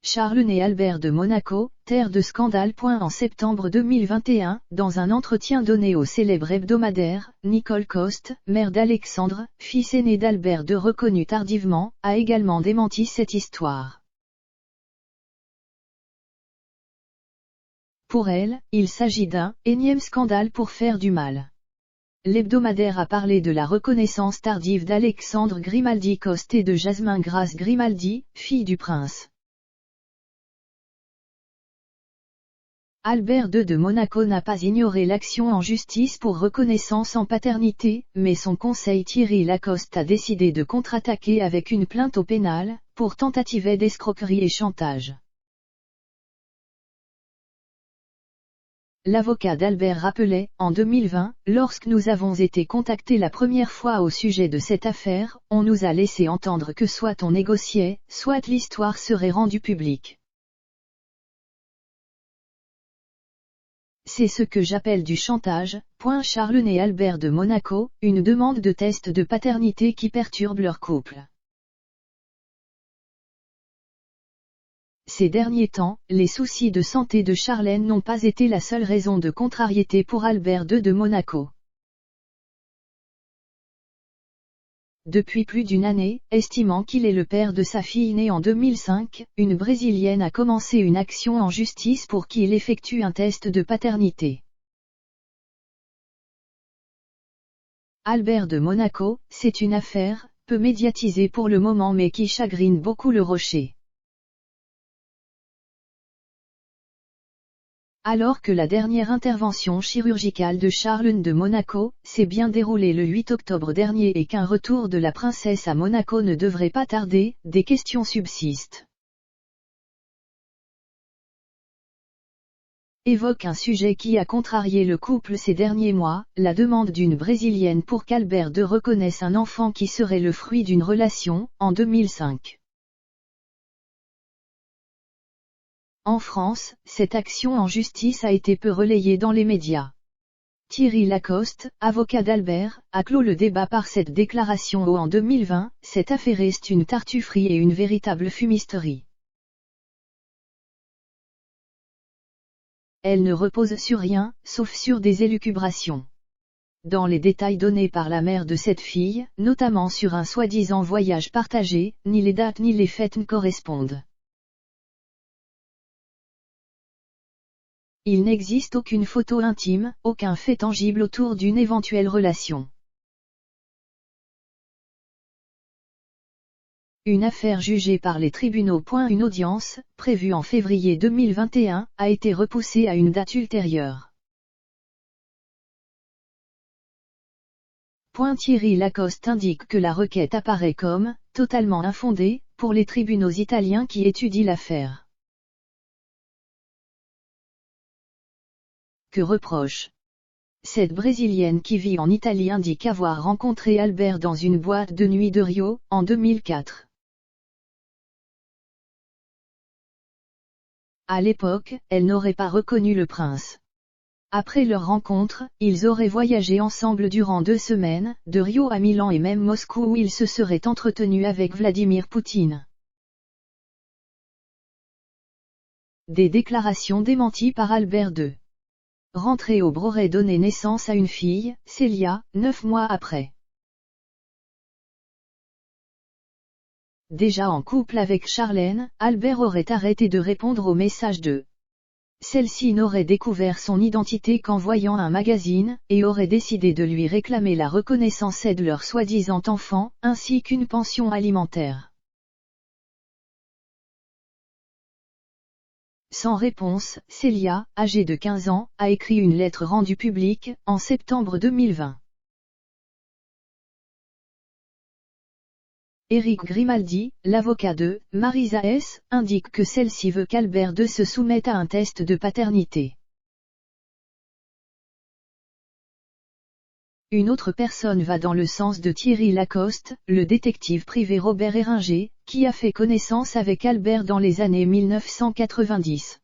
Charles et Albert de Monaco, terre de scandale. En septembre 2021, dans un entretien donné au célèbre hebdomadaire, Nicole Coste, mère d'Alexandre, fils aîné d'Albert II reconnu tardivement, a également démenti cette histoire. Pour elle, il s'agit d'un « énième scandale pour faire du mal ». L'hebdomadaire a parlé de la reconnaissance tardive d'Alexandre Grimaldi Coste et de Jasmin Grace Grimaldi, fille du prince. Albert II de Monaco n'a pas ignoré l'action en justice pour reconnaissance en paternité, mais son conseil Thierry Lacoste a décidé de contre-attaquer avec une plainte au pénal, pour tentative d'escroquerie et chantage. L'avocat d'Albert rappelait, en 2020, lorsque nous avons été contactés la première fois au sujet de cette affaire, on nous a laissé entendre que soit on négociait, soit l'histoire serait rendue publique. C'est ce que j'appelle du chantage. Charles et Albert de Monaco, une demande de test de paternité qui perturbe leur couple. Ces derniers temps, les soucis de santé de Charlène n'ont pas été la seule raison de contrariété pour Albert II de Monaco. Depuis plus d'une année, estimant qu'il est le père de sa fille née en 2005, une Brésilienne a commencé une action en justice pour qu'il effectue un test de paternité. Albert de Monaco, c'est une affaire, peu médiatisée pour le moment mais qui chagrine beaucoup le Rocher. Alors que la dernière intervention chirurgicale de Charles de Monaco s'est bien déroulée le 8 octobre dernier et qu'un retour de la princesse à Monaco ne devrait pas tarder, des questions subsistent. Évoque un sujet qui a contrarié le couple ces derniers mois, la demande d'une Brésilienne pour qu'Albert II reconnaisse un enfant qui serait le fruit d'une relation, en 2005. En France, cette action en justice a été peu relayée dans les médias. Thierry Lacoste, avocat d'Albert, a clos le débat par cette déclaration en 2020, cette affaire est une tartufferie et une véritable fumisterie. Elle ne repose sur rien, sauf sur des élucubrations. Dans les détails donnés par la mère de cette fille, notamment sur un soi-disant voyage partagé, ni les dates ni les faits ne correspondent. Il n'existe aucune photo intime, aucun fait tangible autour d'une éventuelle relation. Une affaire jugée par les tribunaux. Une audience, prévue en février 2021, a été repoussée à une date ultérieure. Thierry Lacoste indique que la requête apparaît comme « totalement infondée » pour les tribunaux italiens qui étudient l'affaire. Que reproche cette Brésilienne qui vit en Italie indique avoir rencontré Albert dans une boîte de nuit de Rio, en 2004. À l'époque, elle n'aurait pas reconnu le prince. Après leur rencontre, ils auraient voyagé ensemble durant 2 semaines, de Rio à Milan et même Moscou où ils se seraient entretenus avec Vladimir Poutine. Des déclarations démenties par Albert II. Rentré au aurait donné naissance à une fille, Célia, 9 mois après. Déjà en couple avec Charlène, Albert aurait arrêté de répondre aux messages de celle-ci n'aurait découvert son identité qu'en voyant un magazine, et aurait décidé de lui réclamer la reconnaissance de leur soi-disant enfant, ainsi qu'une pension alimentaire. Sans réponse, Célia, âgée de 15 ans, a écrit une lettre rendue publique, en septembre 2020. Éric Grimaldi, l'avocat de Marisa S., indique que celle-ci veut qu'Albert II se soumette à un test de paternité. Une autre personne va dans le sens de Thierry Lacoste, le détective privé Robert Héringer, qui a fait connaissance avec Albert dans les années 1990.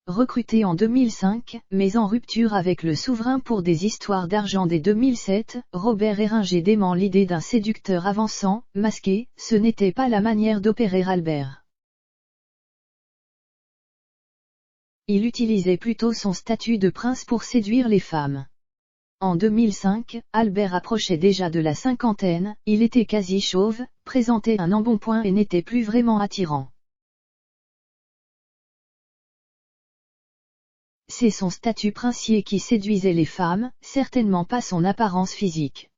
Recruté en 2005, mais en rupture avec le souverain pour des histoires d'argent dès 2007, Robert Héringer dément l'idée d'un séducteur avançant, masqué, ce n'était pas la manière d'opérer Albert. Il utilisait plutôt son statut de prince pour séduire les femmes. En 2005, Albert approchait déjà de la cinquantaine, il était quasi chauve, présentait un embonpoint et n'était plus vraiment attirant. C'est son statut princier qui séduisait les femmes, certainement pas son apparence physique.